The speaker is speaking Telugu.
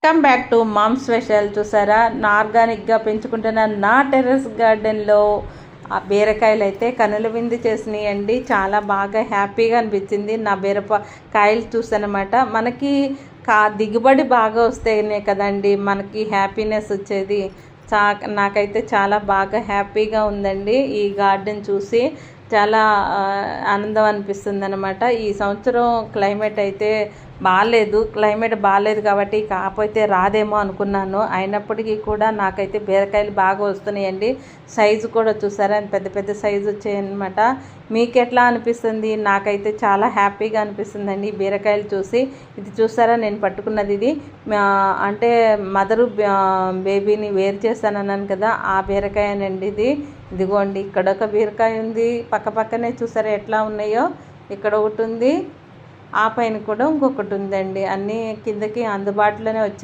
Come back to mom special. చూసారా, నా ఆర్గానిక్గా పెంచుకుంటున్న నా టెర్రస్ గార్డెన్లో ఆ బీరకాయలు అయితే కనుల విందు చేసినాయండి. చాలా బాగా హ్యాపీగా అనిపించింది. నా కాయలు చూసానమాట. మనకి దిగుబడి బాగా వస్తేనే కదండి మనకి హ్యాపీనెస్ వచ్చేది. నాకైతే చాలా బాగా హ్యాపీగా ఉందండి ఈ గార్డెన్ చూసి. చాలా ఆనందం అనిపిస్తుంది అనమాట. ఈ సంవత్సరం క్లైమేట్ బాగాలేదు కాబట్టి కాకపోతే రాదేమో అనుకున్నాను. అయినప్పటికీ కూడా నాకైతే బీరకాయలు బాగా వస్తున్నాయండి. సైజు కూడా చూసారా, పెద్ద పెద్ద సైజు వచ్చాయన్నమాట. మీకు ఎట్లా అనిపిస్తుంది? నాకైతే చాలా హ్యాపీగా అనిపిస్తుందండి బీరకాయలు చూసి. ఇది చూసారా, నేను పట్టుకున్నది ఇది అంటే మదరు బేబీని వేరు చేస్తానన్నాను కదా, ఆ బీరకాయనండి ఇది. ఇదిగోండి, ఇక్కడ ఒక బీరకాయ ఉంది, పక్కనే చూసారా ఎట్లా ఉన్నాయో. ఇక్కడ ఒకటి ఉంది, ఆ పైన కూడా ఇంకొకటి ఉందండి. అన్నీ కిందకి అందుబాటులోనే వచ్చాయి.